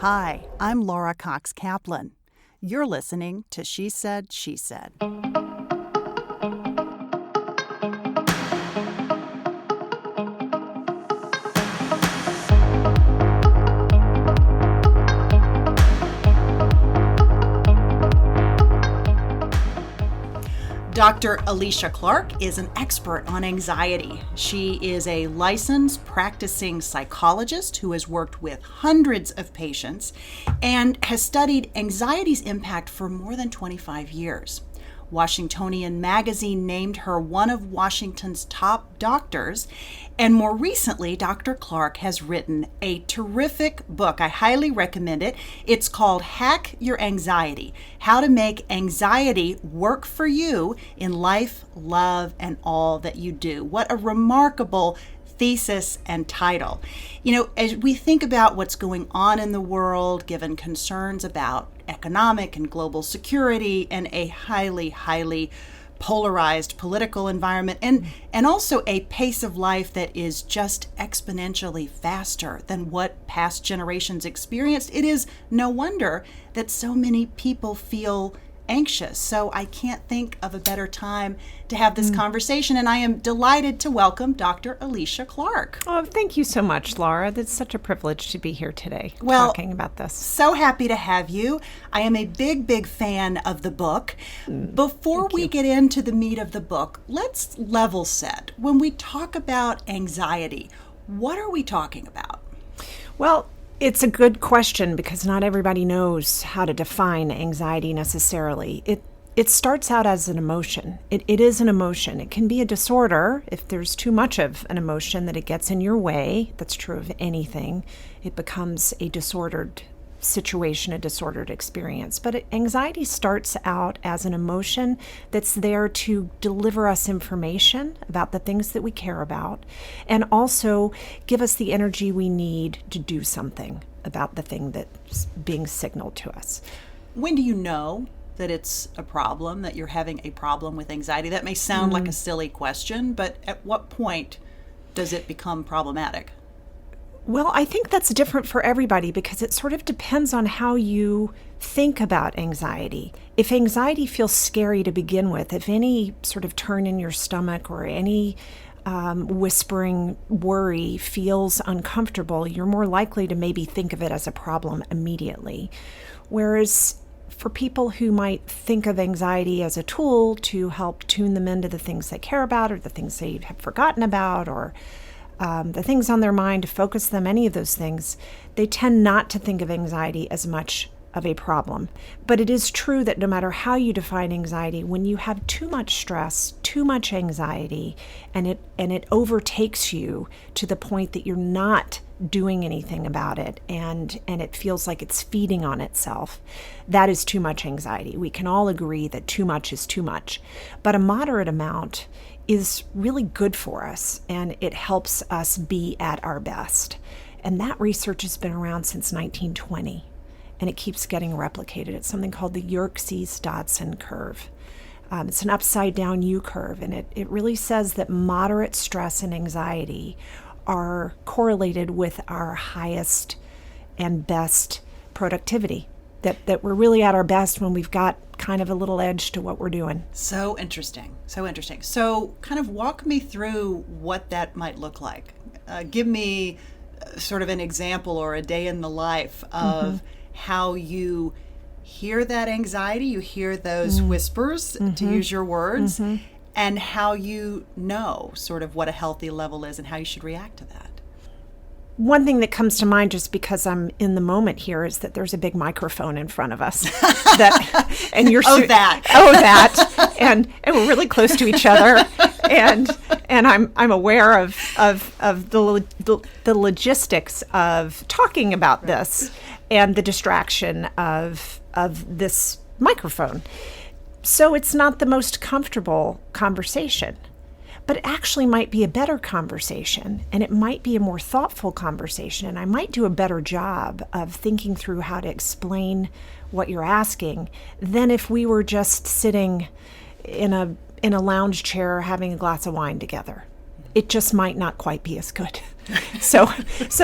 Hi, I'm Laura Cox Kaplan. You're listening to She Said, She Said. Dr. Alicia Clark is an expert on anxiety. She is a licensed practicing psychologist who has worked with hundreds of patients and has studied anxiety's impact for more than 25 years. Washingtonian Magazine named her one of Washington's top doctors, and more recently, Dr. Clark has written a terrific book. I highly recommend it. It's called Hack Your Anxiety: How to Make Anxiety Work for You in Life, Love, and All That You Do. What a remarkable thesis and title. You know, as we think about what's going on in the world, given concerns about economic and global security and a highly polarized political environment and also a pace of life that is just exponentially faster than what past generations experienced, it is no wonder that so many people feel anxious. So I can't think of a better time to have this conversation, and I am delighted to welcome Dr. Alicia Clark. Oh, thank you so much, Laura. That's such a privilege to be here today talking about this. So happy to have you. I am a big fan of the book. Before we get into the meat of the book, let's level set. When we talk about anxiety, what are we talking about? Well, it's a good question because not everybody knows how to define anxiety necessarily. It starts out as an emotion. It is an emotion. It can be a disorder if there's too much of an emotion that it gets in your way. That's true of anything. It becomes a disordered situation, a disordered experience. But anxiety starts out as an emotion that's there to deliver us information about the things that we care about and also give us the energy we need to do something about the thing that's being signaled to us. When do you know that it's a problem, that you're having a problem with anxiety? That may sound like a silly question, but at what point does it become problematic? Well, I think that's different for everybody because it sort of depends on how you think about anxiety. If anxiety feels scary to begin with, if any sort of turn in your stomach or any whispering worry feels uncomfortable, you're more likely to maybe think of it as a problem immediately. Whereas for people who might think of anxiety as a tool to help tune them into the things they care about or the things they have forgotten about or the things on their mind, to focus them, any of those things, they tend not to think of anxiety as much of a problem. But it is true that no matter how you define anxiety, when you have too much stress, too much anxiety, and it overtakes you to the point that you're not doing anything about it and it feels like it's feeding on itself, that is too much anxiety. We can all agree that too much is too much. But a moderate amount is really good for us, and it helps us be at our best. And that research has been around since 1920, and it keeps getting replicated. It's something called the Yerkes-Dodson curve. It's an upside-down U curve, and it really says that moderate stress and anxiety are correlated with our highest and best productivity, that we're really at our best when we've got kind of a little edge to what we're doing. So interesting. So kind of walk me through what that might look like. Give me sort of an example or a day in the life of how you hear that anxiety, you hear those whispers, to use your words, and how you know sort of what a healthy level is and how you should react to that. One thing that comes to mind, just because I'm in the moment here, is that there's a big microphone in front of us. And you're that, and we're really close to each other, and I'm aware of the logistics of talking about this and the distraction of this microphone. So it's not the most comfortable conversation. But it actually might be a better conversation, and it might be a more thoughtful conversation, and I might do a better job of thinking through how to explain what you're asking than if we were just sitting in a lounge chair having a glass of wine together. it just might not quite be as good. So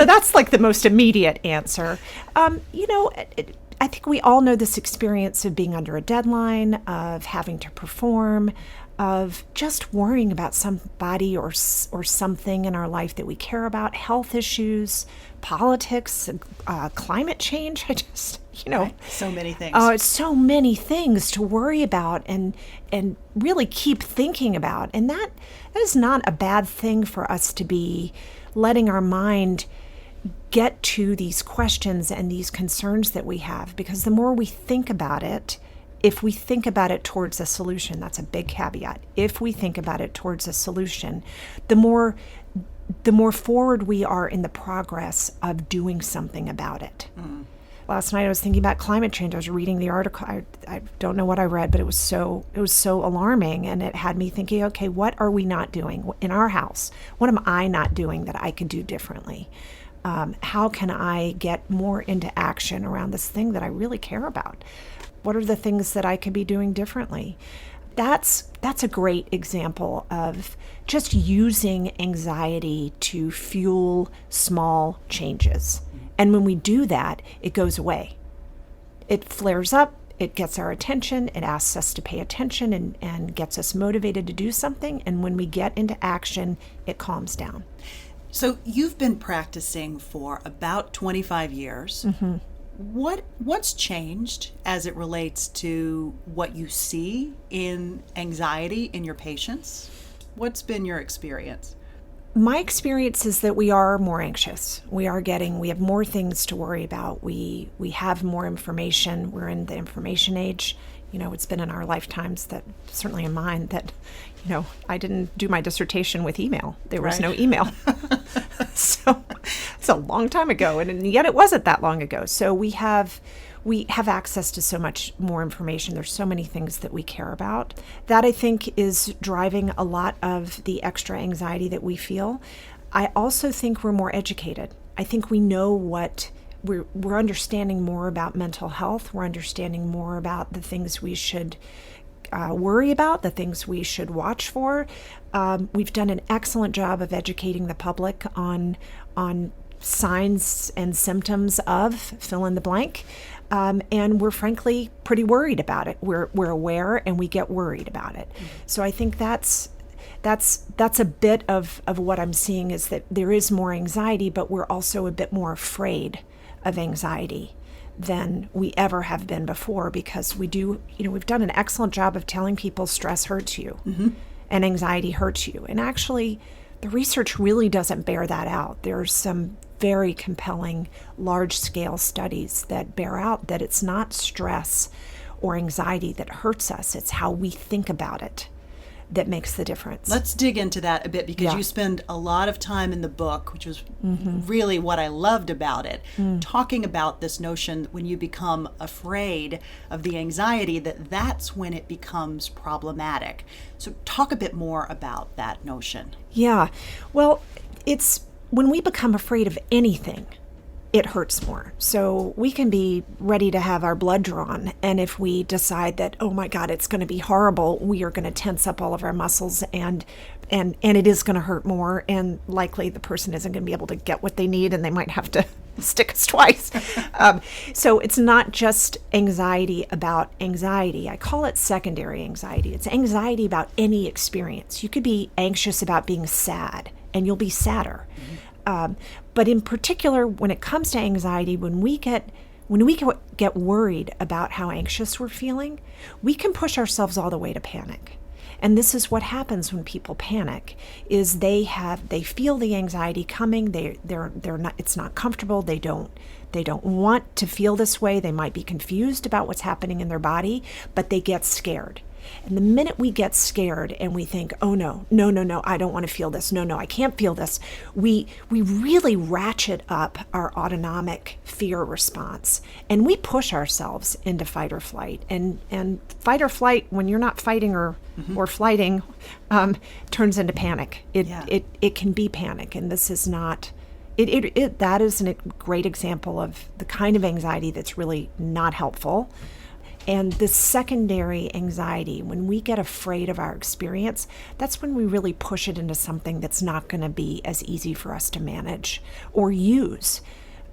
that's like the most immediate answer. I think we all know this experience of being under a deadline, of having to perform, of just worrying about somebody or something in our life that we care about, health issues, politics, climate change. Right. So many things. It's so many things to worry about and really keep thinking about. And that is not a bad thing for us to be letting our mind get to these questions and these concerns that we have, because the more we think about it, if we think about it towards a solution, that's a big caveat. If we think about it towards a solution, the more forward we are in the progress of doing something about it. Last night I was thinking about climate change. I was reading the article. I don't know what I read, but it was so alarming, and it had me thinking, okay, what are we not doing in our house? What am I not doing that I could do differently? How can I get more into action around this thing that I really care about? What are the things that I could be doing differently? That's a great example of just using anxiety to fuel small changes. And when we do that, it goes away. It flares up, it gets our attention, it asks us to pay attention and gets us motivated to do something. And when we get into action, it calms down. So you've been practicing for about 25 years. Mm-hmm. What's changed as it relates to what you see in anxiety in your patients? What's been your experience? My experience is that we are more anxious. We have more things to worry about. We have more information. We're in the information age. It's been in our lifetimes, that certainly in mine, that, I didn't do my dissertation with email. There was no email. So it's a long time ago, and yet it wasn't that long ago. So we have access to so much more information. There's so many things that we care about. That, I think, is driving a lot of the extra anxiety that we feel. I also think we're more educated. I think we know we're understanding more about mental health. We're understanding more about the things we should worry about, the things we should watch for. We've done an excellent job of educating the public on signs and symptoms of fill in the blank. And we're frankly pretty worried about it. We're aware, and we get worried about it. Mm-hmm. So I think that's a bit of what I'm seeing, is that there is more anxiety, but we're also a bit more afraid of anxiety than we ever have been before, because we've done an excellent job of telling people stress hurts you, mm-hmm. and anxiety hurts you. And actually, the research really doesn't bear that out. There's some very compelling large-scale studies that bear out that it's not stress or anxiety that hurts us. It's how we think about it that makes the difference. Let's dig into that a bit, because you spend a lot of time in the book, which was mm-hmm. really what I loved about it, talking about this notion that when you become afraid of the anxiety, that's when it becomes problematic. So talk a bit more about that notion. Yeah. Well, it's when we become afraid of anything, it hurts more. So we can be ready to have our blood drawn, and if we decide that, oh my God, it's going to be horrible, we are going to tense up all of our muscles, and it is going to hurt more, and likely the person isn't going to be able to get what they need, and they might have to stick us twice. So it's not just anxiety about anxiety. I call it secondary anxiety. It's anxiety about any experience. You could be anxious about being sad, and you'll be sadder. Mm-hmm. But in particular, when it comes to anxiety, when we get worried about how anxious we're feeling, we can push ourselves all the way to panic. And this is what happens when people panic: is they feel the anxiety coming. They're not. It's not comfortable. They don't want to feel this way. They might be confused about what's happening in their body, but they get scared. And the minute we get scared and we think, oh no, I don't want to feel this. No, I can't feel this. We really ratchet up our autonomic fear response, and we push ourselves into fight or flight. And fight or flight, when you're not fighting or flighting, turns into panic. It can be panic, and this is not. That is a great example of the kind of anxiety that's really not helpful. And the secondary anxiety, when we get afraid of our experience, that's when we really push it into something that's not going to be as easy for us to manage or use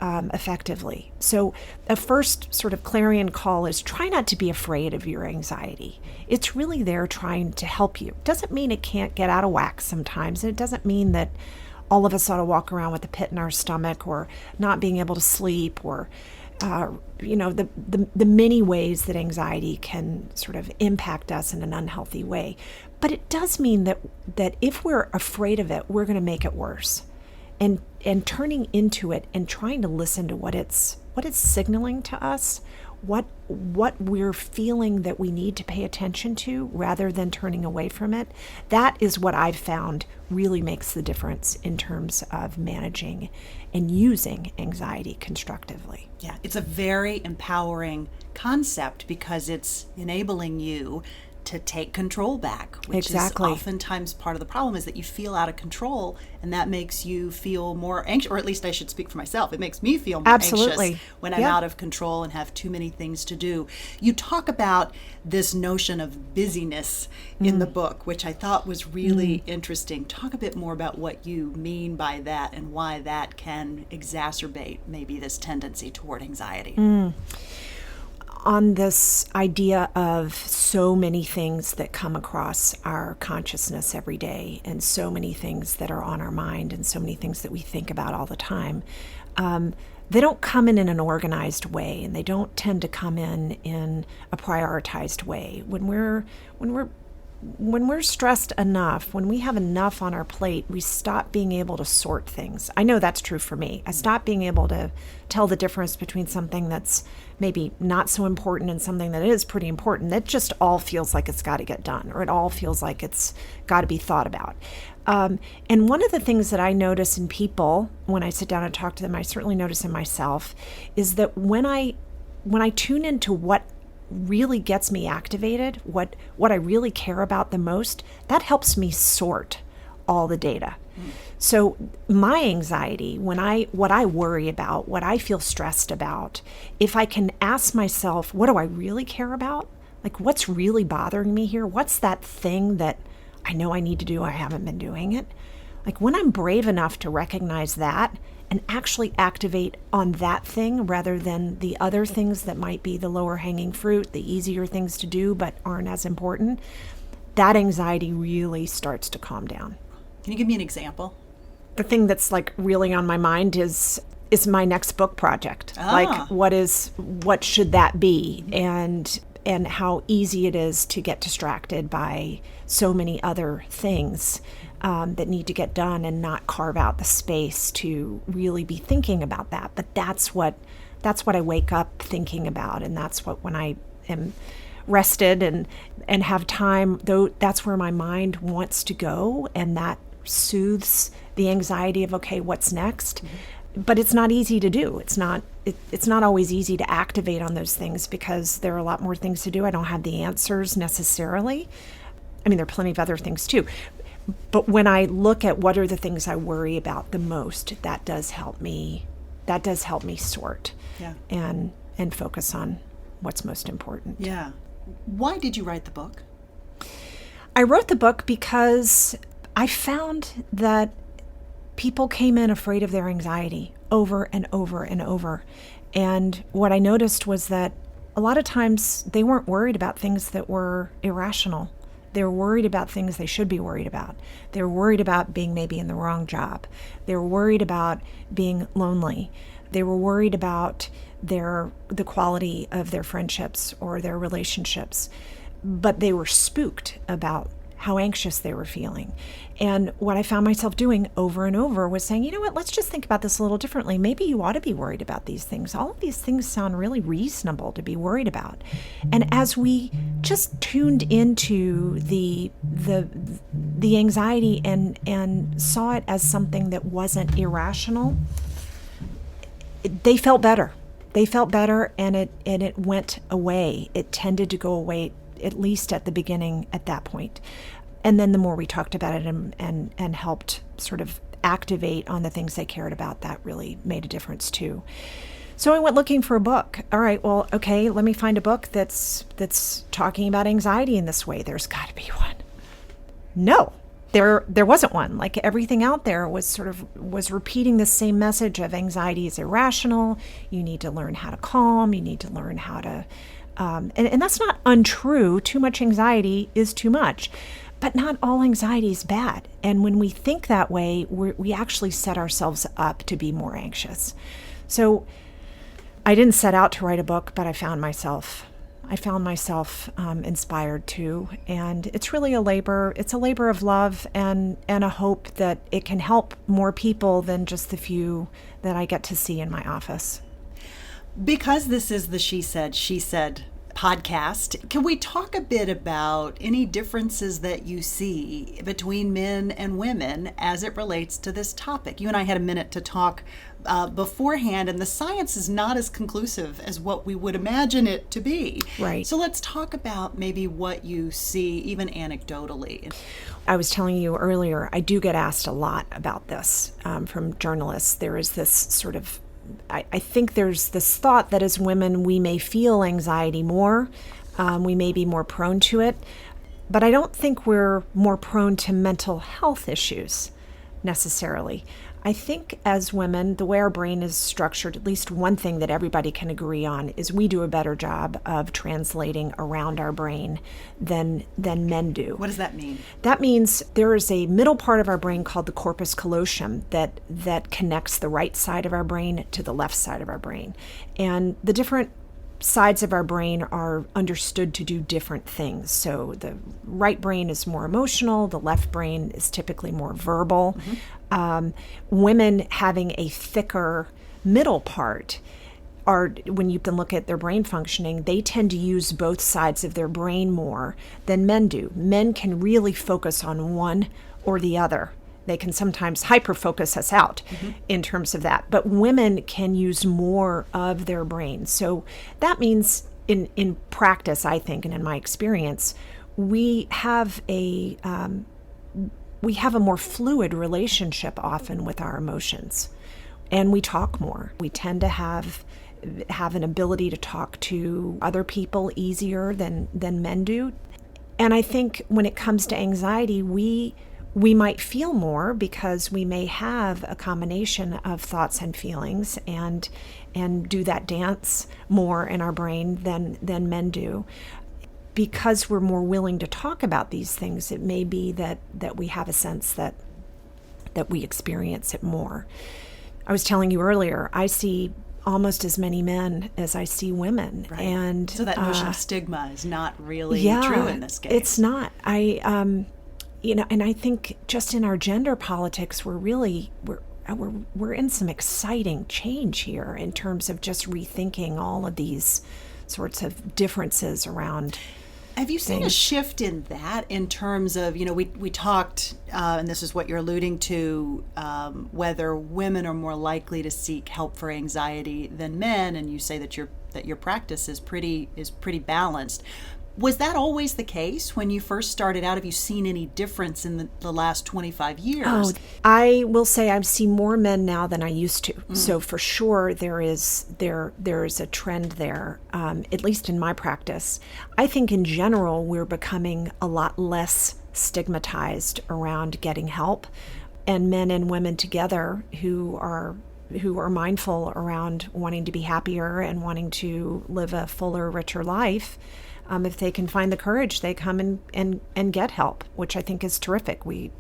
effectively. So a first sort of clarion call is try not to be afraid of your anxiety. It's really there trying to help you. Doesn't mean it can't get out of whack sometimes. And it doesn't mean that all of us ought to walk around with a pit in our stomach or not being able to sleep or the many ways that anxiety can sort of impact us in an unhealthy way. But it does mean that if we're afraid of it, we're going to make it worse. And turning into it and trying to listen to what it's signaling to us, what we're feeling that we need to pay attention to rather than turning away from it, that is what I've found really makes the difference in terms of managing and using anxiety constructively. Yeah, it's a very empowering concept because it's enabling you to take control back, which Exactly. is oftentimes part of the problem, is that you feel out of control, and that makes you feel more anxious, or at least I should speak for myself. It makes me feel more Absolutely. anxious when I'm out of control and have too many things to do. You talk about this notion of busyness in the book, which I thought was really interesting. Talk a bit more about what you mean by that and why that can exacerbate maybe this tendency toward anxiety. On this idea of so many things that come across our consciousness every day and so many things that are on our mind and so many things that we think about all the time, they don't come in an organized way, and they don't tend to come in a prioritized way. When we're stressed enough, when we have enough on our plate, we stop being able to sort things. I know that's true for me. I stop being able to tell the difference between something that's maybe not so important and something that is pretty important. That just all feels like it's got to get done, or it all feels like it's got to be thought about. And one of the things that I notice in people when I sit down and talk to them, I certainly notice in myself, is that when I tune into what really gets me activated, what I really care about the most, that helps me sort all the data. So my anxiety, what I worry about, what I feel stressed about, if I can ask myself, what do I really care about? Like, what's really bothering me here? What's that thing that I know I need to do, I haven't been doing it? Like, when I'm brave enough to recognize that and actually activate on that thing rather than the other things that might be the lower hanging fruit, the easier things to do but aren't as important, that anxiety really starts to calm down. Can you give me an example? The thing that's like really on my mind is my next book project. Like, what should that be? And how easy it is to get distracted by so many other things that need to get done and not carve out the space to really be thinking about that. But that's what I wake up thinking about, and that's what, when I am rested and have time, though, that's where my mind wants to go, and that soothes the anxiety of, okay, what's next? But it's not easy to do. It's not always easy to activate on those things because there are a lot more things to do. I don't have the answers necessarily. I mean, there are plenty of other things too. But when I look at what are the things I worry about the most, that does help me sort and focus on what's most important. Yeah. Why did you write the book? I wrote the book because I found that people came in afraid of their anxiety over and over and over. And what I noticed was that a lot of times they weren't worried about things that were irrational. They were worried about things they should be worried about. They were worried about being maybe in the wrong job. They were worried about being lonely. They were worried about the quality of their friendships or their relationships. But they were spooked about how anxious they were feeling. And what I found myself doing over and over was saying, you know what, let's just think about this a little differently. Maybe you ought to be worried about these things. All of these things sound really reasonable to be worried about. And as we just tuned into the anxiety and saw it as something that wasn't irrational, they felt better. They felt better, and it went away. It tended to go away, at least at the beginning, at that point. And then the more we talked about it and helped sort of activate on the things they cared about, that really made a difference too. So I went looking for a book. All right, well, okay, let me find a book that's talking about anxiety in this way. There's got to be one. No, there wasn't one. Like everything out there was repeating the same message of anxiety is irrational. You need to learn how to calm. You need to learn how to, and that's not untrue. Too much anxiety is too much. But not all anxiety is bad. And when we think that way, we actually set ourselves up to be more anxious. So I didn't set out to write a book, but I found myself inspired to. And it's really a labor of love and a hope that it can help more people than just the few that I get to see in my office. Because this is the She Said podcast, can we talk a bit about any differences that you see between men and women as it relates to this topic? You and I had a minute to talk beforehand, and the science is not as conclusive as what we would imagine it to be. Right. So let's talk about maybe what you see, even anecdotally. I was telling you earlier, I do get asked a lot about this from journalists. There is this sort of I think there's this thought that as women, we may feel anxiety more, we may be more prone to it, but I don't think we're more prone to mental health issues necessarily. I think as women, the way our brain is structured, at least one thing that everybody can agree on is we do a better job of translating around our brain than men do. What does that mean? That means there is a middle part of our brain called the corpus callosum that connects the right side of our brain to the left side of our brain. And the different sides of our brain are understood to do different things. So the right brain is more emotional, the left brain is typically more verbal. Women having a thicker middle part are, when you can look at their brain functioning, they tend to use both sides of their brain more than men do. Men can really focus on one or the other. They can sometimes hyper-focus us out in terms of that. But women can use more of their brain. So that means in practice, I think, and in my experience, we have a more fluid relationship often with our emotions. And we talk more. We tend to have an ability to talk to other people easier than men do. And I think when it comes to anxiety, we might feel more because we may have a combination of thoughts and feelings and do that dance more in our brain than men do. Because we're more willing to talk about these things, it may be that we have a sense that we experience it more. I was telling you earlier, I see almost as many men as I see women. Right. And so that notion of stigma is not really true in this case. It's not. And I think just in our gender politics, we're in some exciting change here in terms of just rethinking all of these sorts of differences around. Have you seen a shift in that in terms of, we talked, and this is what you're alluding to, whether women are more likely to seek help for anxiety than men, and you say that your practice is pretty balanced. Was that always the case when you first started out? Have you seen any difference in the last 25 years? Oh, I will say I see more men now than I used to. So for sure there is a trend there, at least in my practice. I think in general we're becoming a lot less stigmatized around getting help, and men and women together who are mindful around wanting to be happier and wanting to live a fuller, richer life. If they can find the courage, they come and get help, which I think is terrific. We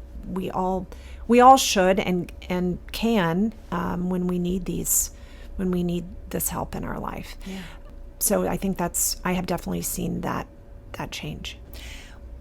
all should and can when we need this help in our life. Yeah. So I think I have definitely seen that change.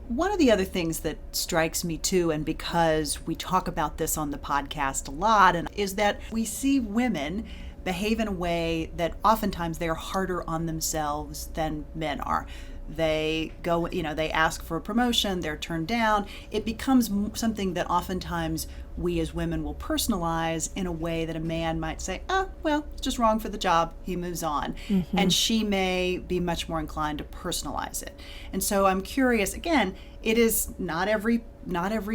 One of the other things that strikes me too, and because we talk about this on the podcast a lot, is that we see women behave in a way that oftentimes they're harder on themselves than men are. They go, they ask for a promotion, they're turned down. It becomes something that oftentimes we as women will personalize in a way that a man might say, it's just wrong for the job, he moves on. Mm-hmm. And she may be much more inclined to personalize it. And so I'm curious, again, it is not every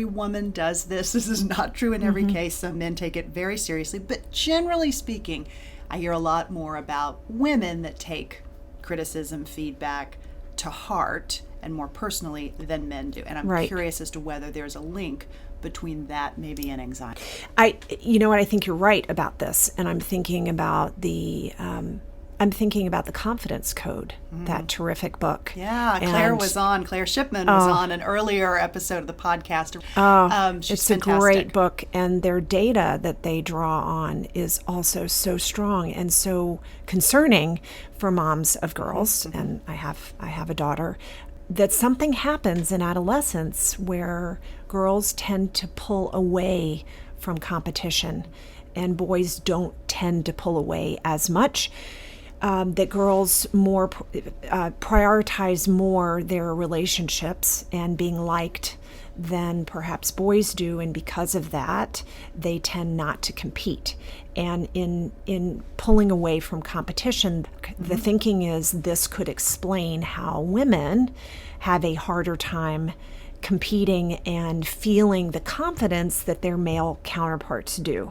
woman does this. This is not true in every case. Some men take it very seriously. But generally speaking, I hear a lot more about women that take criticism, feedback to heart and more personally than men do. And I'm curious as to whether there's a link between that maybe and anxiety. You know what, I think you're right about this, and I'm thinking about the Confidence Code, that terrific book. Yeah, Claire Shipman was on an earlier episode of the podcast. It's a great book, and their data that they draw on is also so strong and so concerning for moms of girls. And I have a daughter. That something happens in adolescence where girls tend to pull away from competition, and boys don't tend to pull away as much. That girls more prioritize more their relationships and being liked than perhaps boys do, and because of that, they tend not to compete. And in pulling away from competition, the thinking is this could explain how women have a harder time competing and feeling the confidence that their male counterparts do.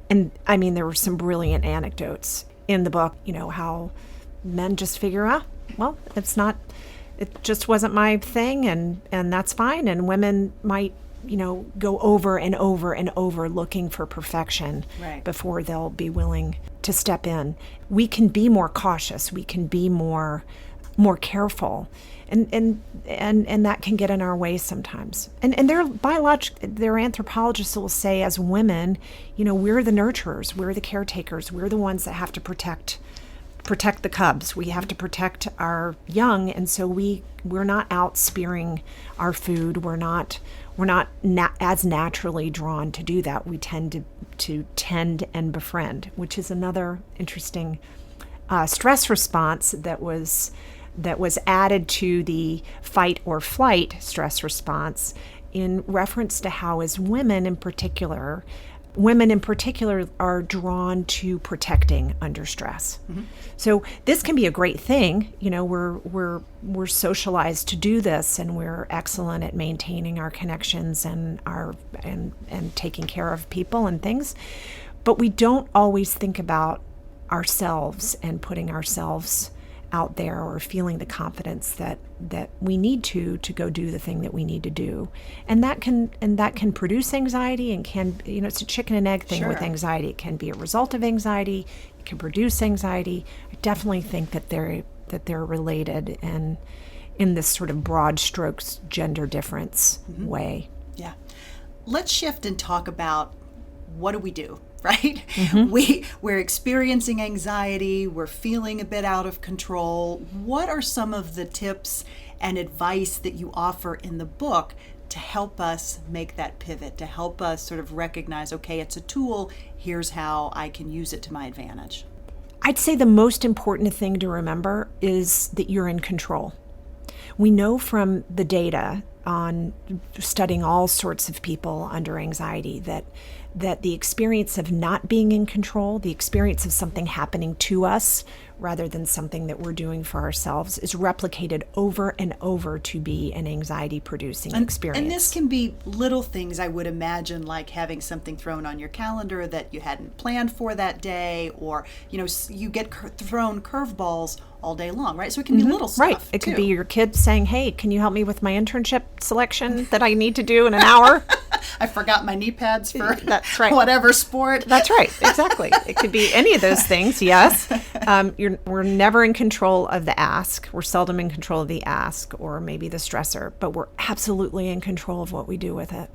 And I mean, there were some brilliant anecdotes in the book, how men just figure out, well, it just wasn't my thing, and that's fine. And women might, go over and over and over looking for perfection before they'll be willing to step in. We can be more cautious. We can be more careful. And that can get in our way sometimes. And their anthropologists will say, as women, we're the nurturers, we're the caretakers, we're the ones that have to protect the cubs. We have to protect our young, and so we're not out spearing our food. We're not as naturally drawn to do that. We tend to tend and befriend, which is another interesting stress response that was added to the fight or flight stress response in reference to how, as women in particular are drawn to protecting under stress. So this can be a great thing. We're socialized to do this, and we're excellent at maintaining our connections and and taking care of people and things. But we don't always think about ourselves and putting ourselves out there, or feeling the confidence that we need to go do the thing that we need to do, and that can produce anxiety, and can, it's a chicken and egg thing with anxiety. It can be a result of anxiety. It can produce anxiety. I definitely think that they're related, and in this sort of broad strokes gender difference way. Yeah, let's shift and talk about what do we do. Right? We're experiencing anxiety. We're feeling a bit out of control. What are some of the tips and advice that you offer in the book to help us make that pivot, to help us sort of recognize, okay, it's a tool. Here's how I can use it to my advantage. I'd say the most important thing to remember is that you're in control. We know from the data on studying all sorts of people under anxiety that the experience of not being in control, the experience of something happening to us rather than something that we're doing for ourselves, is replicated over and over to be an anxiety-producing experience. And this can be little things, I would imagine, like having something thrown on your calendar that you hadn't planned for that day, or, you get thrown curveballs all day long, right? So it can be little stuff, right. It could be your kid saying, hey, can you help me with my internship selection that I need to do in an hour? I forgot my knee pads for That's right. whatever sport. That's right, exactly. It could be any of those things, yes. We're never in control of the ask. We're seldom in control of the ask or maybe the stressor, but we're absolutely in control of what we do with it.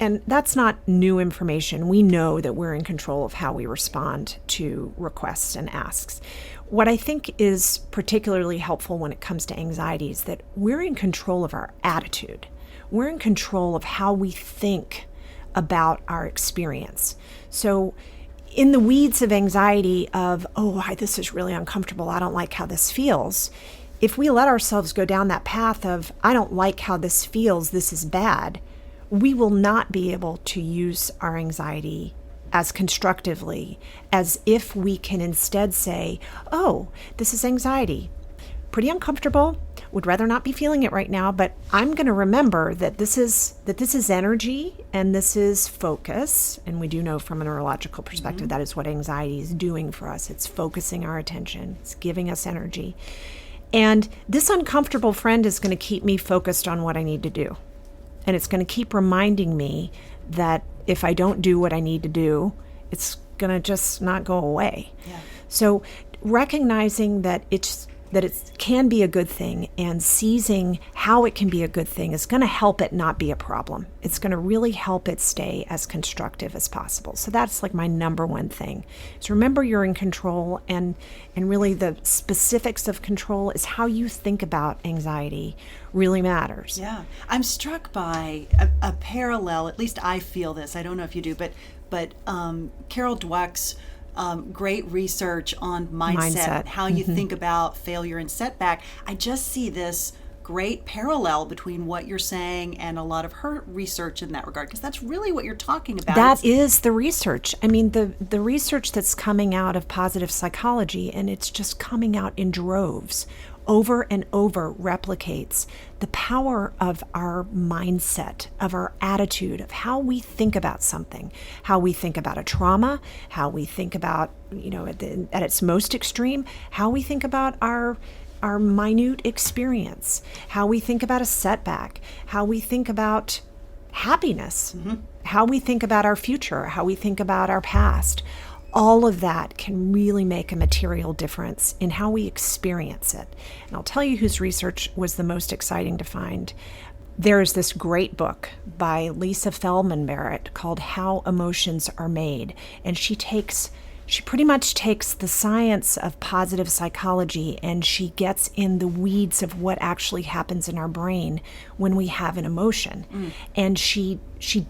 And that's not new information. We know that we're in control of how we respond to requests and asks. What I think is particularly helpful when it comes to anxiety is that we're in control of our attitude. We're in control of how we think about our experience. So in the weeds of anxiety of, this is really uncomfortable, I don't like how this feels, if we let ourselves go down that path of, I don't like how this feels, this is bad, we will not be able to use our anxiety as constructively as if we can instead say, this is anxiety. Pretty uncomfortable. would rather not be feeling it right now, but I'm going to remember that this is energy and this is focus. And we do know from a neurological perspective that is what anxiety is doing for us. It's focusing our attention. It's giving us energy. And this uncomfortable friend is going to keep me focused on what I need to do. And it's going to keep reminding me that if I don't do what I need to do, it's going to just not go away. Yeah. So recognizing that it can be a good thing and seizing how it can be a good thing is going to help it not be a problem. It's going to really help it stay as constructive as possible. So that's like my number one thing. So remember you're in control, and really the specifics of control is how you think about anxiety really matters. Yeah. I'm struck by a parallel, at least I feel this, I don't know if you do, but Carol Dweck's great research on mindset. How you think about failure and setback. I just see this great parallel between what you're saying and a lot of her research in that regard, because that's really what you're talking about. That is the research. I mean, the research that's coming out of positive psychology, and it's just coming out in droves, over and over replicates the power of our mindset, of our attitude, of how we think about something, how we think about a trauma, how we think about, at its most extreme, how we think about our minute experience, how we think about a setback, how we think about happiness, how we think about our future, how we think about our past. All of that can really make a material difference in how we experience it. And I'll tell you whose research was the most exciting to find. There is this great book by Lisa Feldman Barrett called How Emotions Are Made. And she pretty much takes the science of positive psychology and she gets in the weeds of what actually happens in our brain when we have an emotion. And she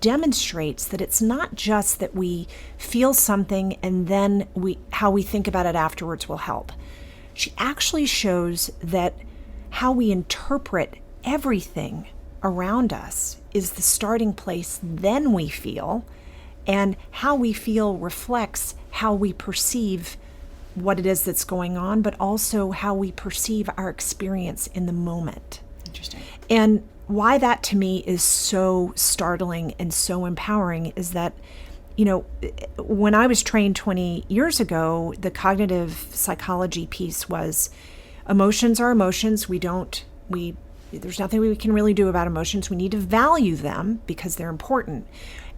demonstrates that it's not just that we feel something and then how we think about it afterwards will help. She actually shows that how we interpret everything around us is the starting place then we feel, and how we feel reflects how we perceive what it is that's going on, but also how we perceive our experience in the moment. Interesting. And why that to me is so startling and so empowering is that, when I was trained 20 years ago, the cognitive psychology piece was emotions are emotions. There's nothing we can really do about emotions. We need to value them because they're important.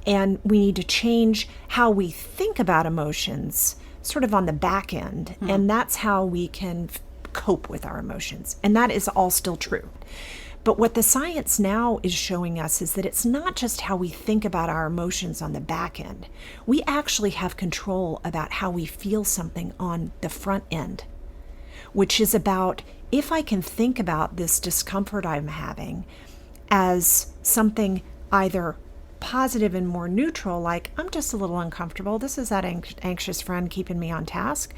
And we need to change how we think about emotions sort of on the back end. And that's how we can cope with our emotions. And that is all still true. But what the science now is showing us is that it's not just how we think about our emotions on the back end. We actually have control about how we feel something on the front end, which is about if I can think about this discomfort I'm having as something either positive and more neutral, like I'm just a little uncomfortable, this is that anxious friend keeping me on task,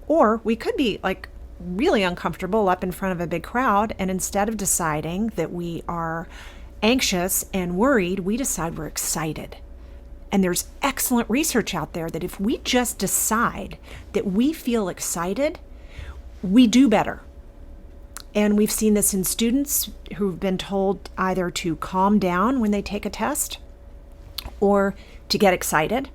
or we could be like really uncomfortable up in front of a big crowd, and instead of deciding that we are anxious and worried, we decide we're excited. And there's excellent research out there that if we just decide that we feel excited, we do better. And we've seen this in students who've been told either to calm down when they take a test or to get excited.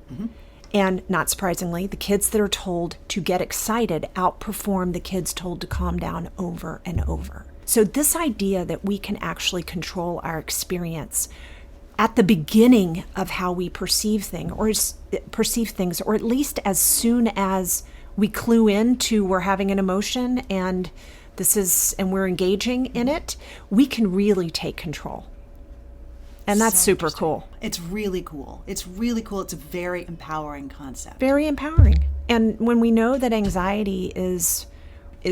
And not surprisingly, the kids that are told to get excited outperform the kids told to calm down over and over. So this idea that we can actually control our experience at the beginning of how we perceive things, or at least as soon as we clue into we're having an emotion and we're engaging in it, we can really take control. And that's super cool. It's really cool. It's really cool. It's a very empowering concept. Very empowering. And when we know that anxiety is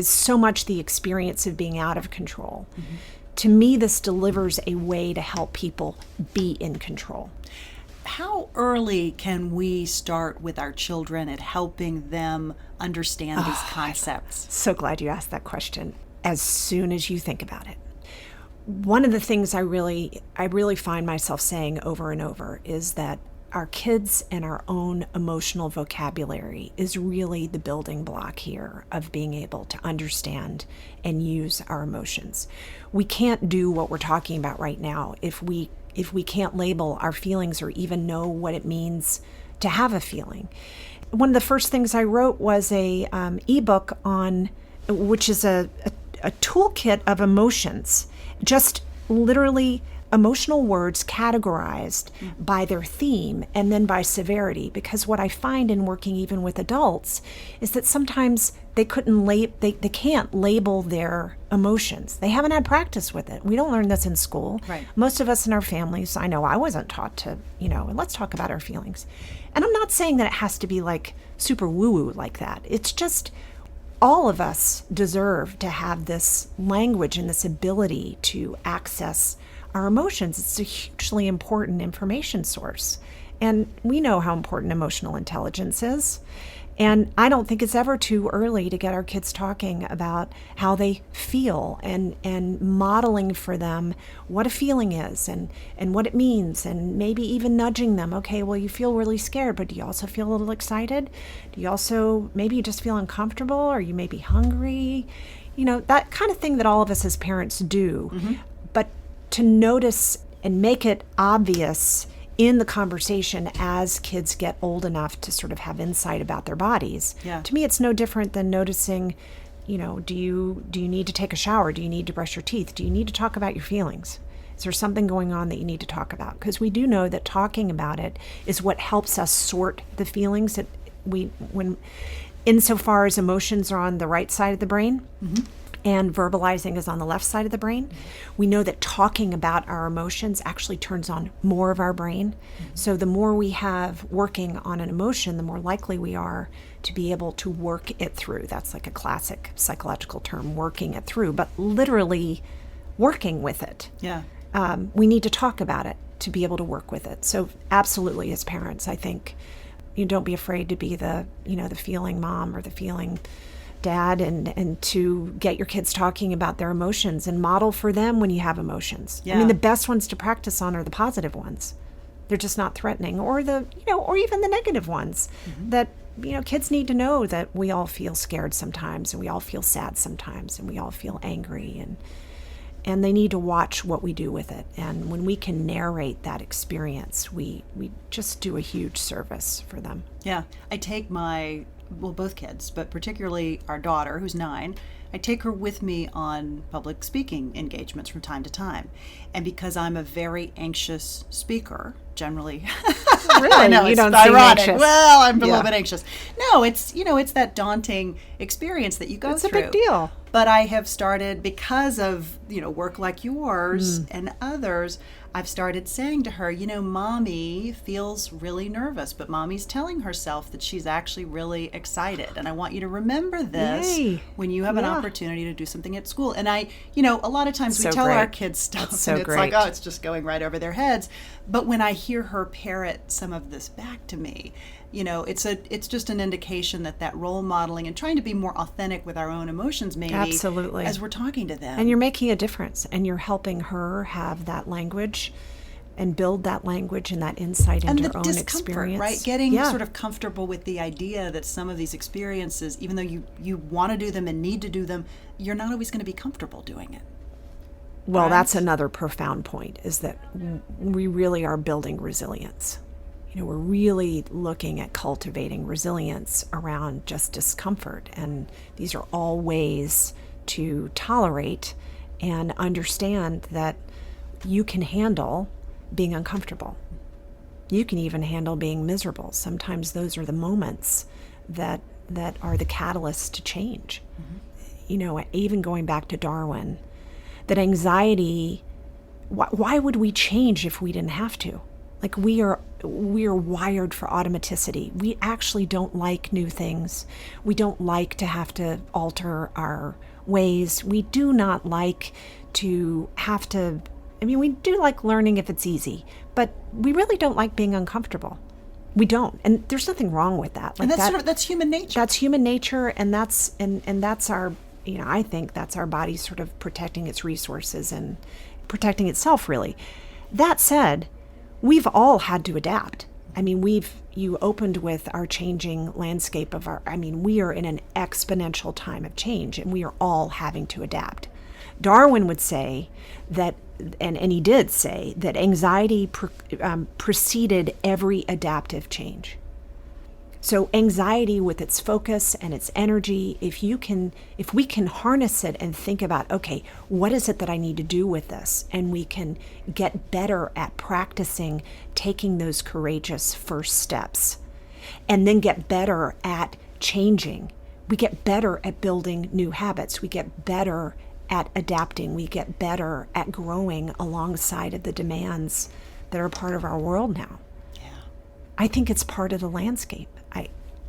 so much the experience of being out of control, to me, this delivers a way to help people be in control. How early can we start with our children at helping them understand these concepts? So glad you asked that question. As soon as you think about it. One of the things I really find myself saying over and over is that our kids and our own emotional vocabulary is really the building block here of being able to understand and use our emotions. We can't do what we're talking about right now if we can't label our feelings or even know what it means to have a feeling. One of the first things I wrote was a ebook on, which is a toolkit of emotions, just literally emotional words categorized by their theme and then by severity. Because what I find in working even with adults is that sometimes they can't label their emotions. They haven't had practice with it. We don't learn this in school. Right. Most of us in our families, I know I wasn't taught to, let's talk about our feelings. And I'm not saying that it has to be like super woo-woo like that. It's just all of us deserve to have this language and this ability to access our emotions. It's a hugely important information source. And we know how important emotional intelligence is. And I don't think it's ever too early to get our kids talking about how they feel and modeling for them what a feeling is and what it means, and maybe even nudging them. Okay, well, you feel really scared, but do you also feel a little excited? Do you also, maybe you just feel uncomfortable, or you may be hungry? That kind of thing that all of us as parents do. Mm-hmm. But to notice and make it obvious in the conversation as kids get old enough to sort of have insight about their bodies. Yeah. To me, it's no different than noticing, do you need to take a shower? Do you need to brush your teeth? Do you need to talk about your feelings? Is there something going on that you need to talk about? Because we do know that talking about it is what helps us sort the feelings that insofar as emotions are on the right side of the brain. Mm-hmm. And verbalizing is on the left side of the brain. We know that talking about our emotions actually turns on more of our brain. Mm-hmm. So the more we have working on an emotion, the more likely we are to be able to work it through. That's like a classic psychological term, working it through, but literally working with it. Yeah. We need to talk about it to be able to work with it. So absolutely, as parents, I think you don't be afraid to be the feeling mom or the feeling dad, and to get your kids talking about their emotions and model for them when you have emotions. Yeah. I mean, the best ones to practice on are the positive ones. They're just not threatening, or or even the negative ones. Mm-hmm. That, kids need to know that we all feel scared sometimes, and we all feel sad sometimes, and we all feel angry, and they need to watch what we do with it. And when we can narrate that experience, we just do a huge service for them. Yeah. I take both kids, but particularly our daughter, who's 9, I take her with me on public speaking engagements from time to time. And because I'm a very anxious speaker, generally. Really? I know, you it's don't ironic. seem anxious. Well, I'm a little bit anxious. No, it's that daunting experience that you go through. It's a big deal. But I have started, because of, work like yours and others, I've started saying to her, Mommy feels really nervous, but Mommy's telling herself that she's actually really excited. And I want you to remember this when you have an opportunity to do something at school. And a lot of times we tell our kids stuff and it's like, oh, it's just going right over their heads. But when I hear her parrot some of this back to me, it's just an indication that role modeling and trying to be more authentic with our own emotions, maybe, absolutely, as we're talking to them. And you're making a difference, and you're helping her have that language and build that language and that insight into her own experience. Right? Getting sort of comfortable with the idea that some of these experiences, even though you want to do them and need to do them, you're not always going to be comfortable doing it. Well, right? That's another profound point, is that we really are building resilience. We're really looking at cultivating resilience around just discomfort. And these are all ways to tolerate and understand that you can handle being uncomfortable. You can even handle being miserable. Sometimes those are the moments that are the catalyst to change. Mm-hmm. Even going back to Darwin, that anxiety, why would we change if we didn't have to? Like, we are wired for automaticity. We actually don't like new things. We don't like to have to alter our ways. We do not like to have to, we do like learning if it's easy, but we really don't like being uncomfortable. We don't. And there's nothing wrong with that. Like, and that's human nature. That's human nature, and that's our, I think that's our body sort of protecting its resources and protecting itself, really. That said, we've all had to adapt. I mean, you opened with our changing landscape we are in an exponential time of change, and we are all having to adapt. Darwin would say that, and he did say, that anxiety preceded every adaptive change. So anxiety, with its focus and its energy, if we can harness it and think about, okay, what is it that I need to do with this? And we can get better at practicing taking those courageous first steps, and then get better at changing. We get better at building new habits. We get better at adapting. We get better at growing alongside of the demands that are part of our world now. Yeah. I think it's part of the landscape.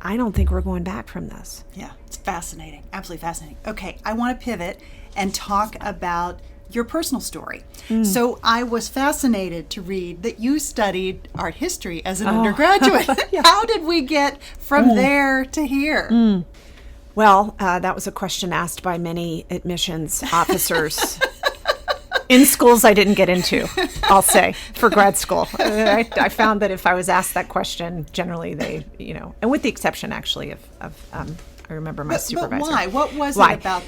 I don't think we're going back from this. Yeah, it's fascinating. Absolutely fascinating. Okay, I want to pivot and talk about your personal story. So I was fascinated to read that you studied art history as an undergraduate. Yeah. How did we get from there to here? Well, that was a question asked by many admissions officers in schools I didn't get into, I'll say, for grad school. I found that if I was asked that question, generally they, and with the exception actually of I remember my supervisor. But why? What was it about?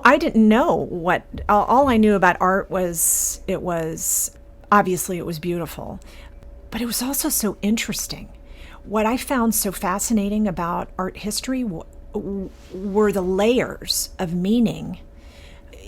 I didn't know all I knew about art was it was beautiful, but it was also so interesting. What I found so fascinating about art history were the layers of meaning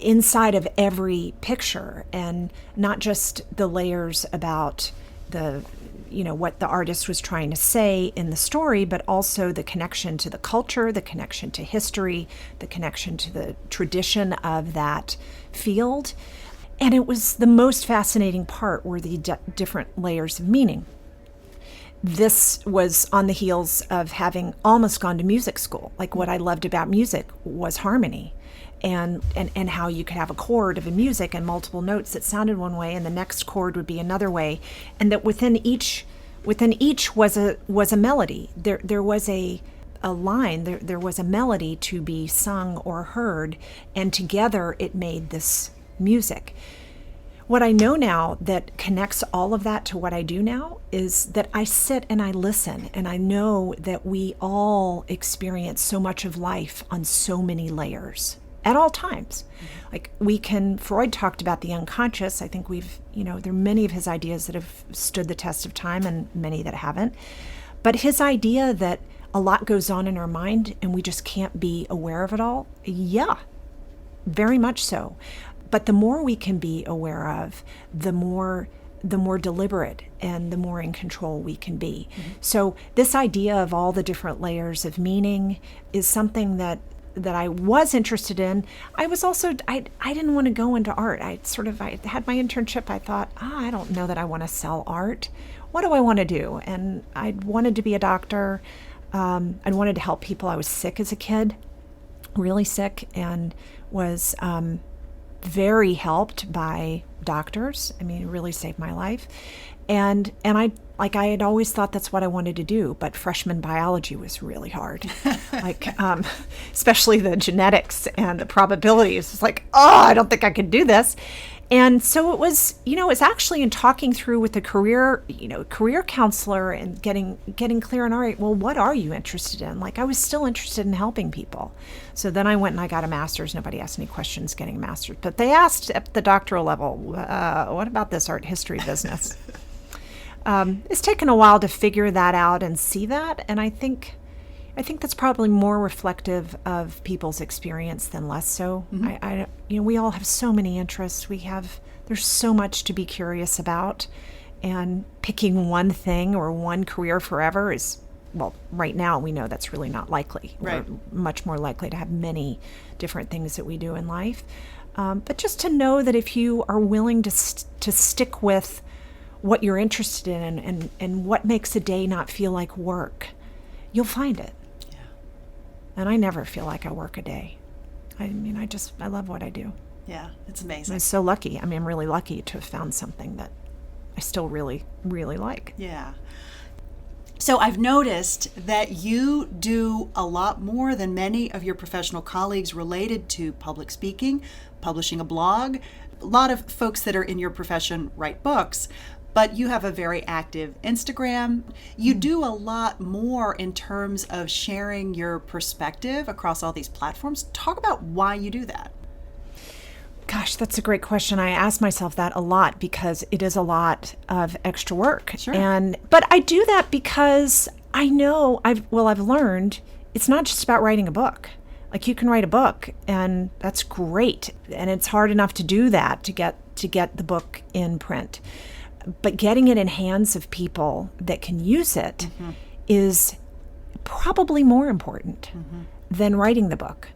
inside of every picture, and not just the layers about what the artist was trying to say in the story, but also the connection to the culture, the connection to history, the connection to the tradition of that field. And it was the most fascinating part were the different layers of meaning. This was on the heels of having almost gone to music school. Like, what I loved about music was harmony. And how you could have a chord of a music and multiple notes that sounded one way, and the next chord would be another way, and that within each was a melody. There was a line. There was a melody to be sung or heard, and together it made this music. What I know now that connects all of that to what I do now is that I sit and I listen, and I know that we all experience so much of life on so many layers at all times. Like, Freud talked about the unconscious. I think there are many of his ideas that have stood the test of time and many that haven't. But his idea that a lot goes on in our mind and we just can't be aware of it all, yeah, very much so. But the more we can be aware of, the more deliberate and the more in control we can be. Mm-hmm. So this idea of all the different layers of meaning is something that I was interested in. I was also, I didn't want to go into art. I had my internship. I thought, I don't know that I want to sell art. What do I want to do? And I wanted to be a doctor. I wanted to help people. I was sick as a kid, really sick, and was very helped by doctors. I mean, it really saved my life. And I had always thought that's what I wanted to do, but freshman biology was really hard. Especially the genetics and the probabilities. It's like, I don't think I could do this. And so it was, it's actually in talking through with the career counselor and getting clear on, all right, well, what are you interested in? Like, I was still interested in helping people. So then I went and I got a master's. Nobody asked any questions getting a master's, but they asked at the doctoral level, what about this art history business? It's taken a while to figure that out and see that, and I think that's probably more reflective of people's experience than less so. Mm-hmm. We all have so many interests. There's so much to be curious about, and picking one thing or one career forever is, well, right now we know that's really not likely. Right. We're much more likely to have many different things that we do in life. But just to know that if you are willing to stick with what you're interested in and what makes a day not feel like work, you'll find it. Yeah. And I never feel like I work a day. I mean, I love what I do. Yeah, it's amazing. I'm so lucky. I mean, I'm really lucky to have found something that I still really, really like. Yeah. So I've noticed that you do a lot more than many of your professional colleagues related to public speaking, publishing a blog. A lot of folks that are in your profession write books. but you have a very active Instagram. You do a lot more in terms of sharing your perspective across all these platforms. Talk about why you do that. Gosh, that's a great question. I ask myself that a lot because it is a lot of extra work. Sure. But I do that because I know I've learned it's not just about writing a book. Like, you can write a book and that's great. And it's hard enough to do that, to get the book in print. But getting it in hands of people that can use it is probably more important than writing the book.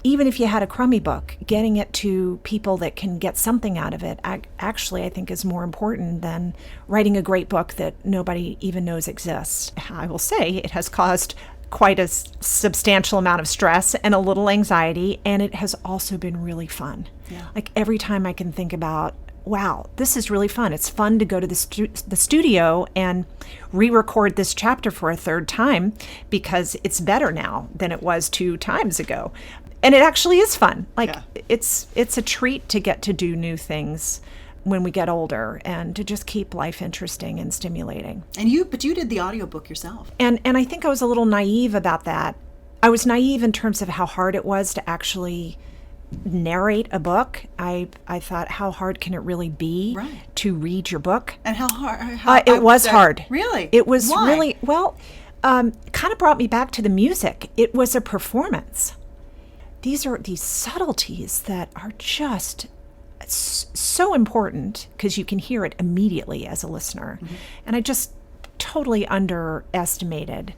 Even if you had a crummy book, getting it to people that can get something out of it, actually, I think, is more important than writing a great book that nobody even knows exists. I will say it has caused quite a substantial amount of stress and a little anxiety, and it has also been really fun. Yeah. Like, every time I can think about, wow, this is really fun. It's fun to go to the studio and re-record this chapter for a third time because it's better now than it was 2 times ago. And it actually is fun. Like, it's a treat to get to do new things when we get older and to just keep life interesting and stimulating. But you did the audiobook yourself. And I think I was a little naive about that. I was naive in terms of how hard it was to actually narrate a book. I thought, how hard can it really be to read your book? And how hard? It was hard. Really? It was Why? really, kind of brought me back to the music. It was a performance. These are these subtleties that are just so important because you can hear it immediately as a listener. And I just totally underestimated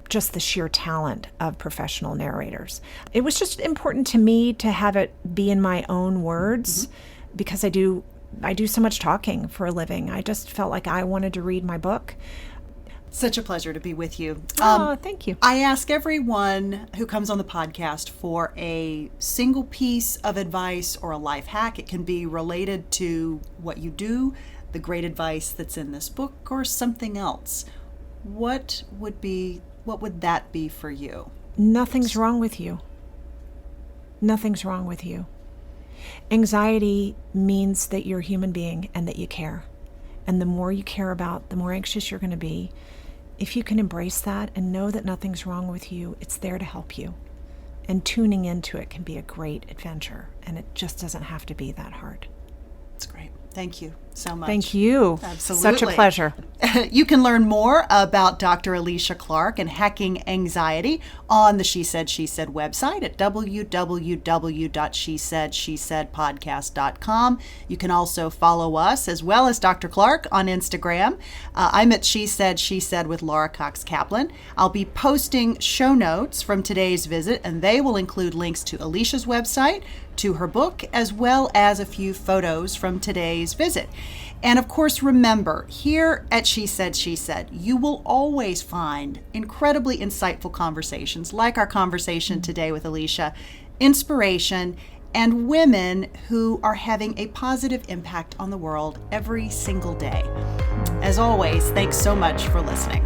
just the sheer talent of professional narrators. It was just important to me to have it be in my own words because I do so much talking for a living. I just felt like I wanted to read my book. Such a pleasure to be with you. Thank you. I ask everyone who comes on the podcast for a single piece of advice or a life hack. It can be related to what you do, the great advice that's in this book, or something else. What would that be for you? Nothing's wrong with you. Nothing's wrong with you. Anxiety means that you're a human being and that you care. And the more you care about, the more anxious you're going to be. If you can embrace that and know that nothing's wrong with you, it's there to help you. And tuning into it can be a great adventure. And it just doesn't have to be that hard. That's great. Thank you so much. Thank you. Absolutely. Such a pleasure. You can learn more about Dr. Alicia Clark and hacking anxiety on the She Said, She Said website at www.shesaidshesaidpodcast.com. You can also follow us as well as Dr. Clark on Instagram. I'm at She Said, She Said with Laura Cox Kaplan. I'll be posting show notes from today's visit, and they will include links to Alicia's website, to her book, as well as a few photos from today's visit. And of course, remember, here at She Said, She Said, you will always find incredibly insightful conversations like our conversation today with Alicia, inspiration, and women who are having a positive impact on the world every single day. As always, thanks so much for listening.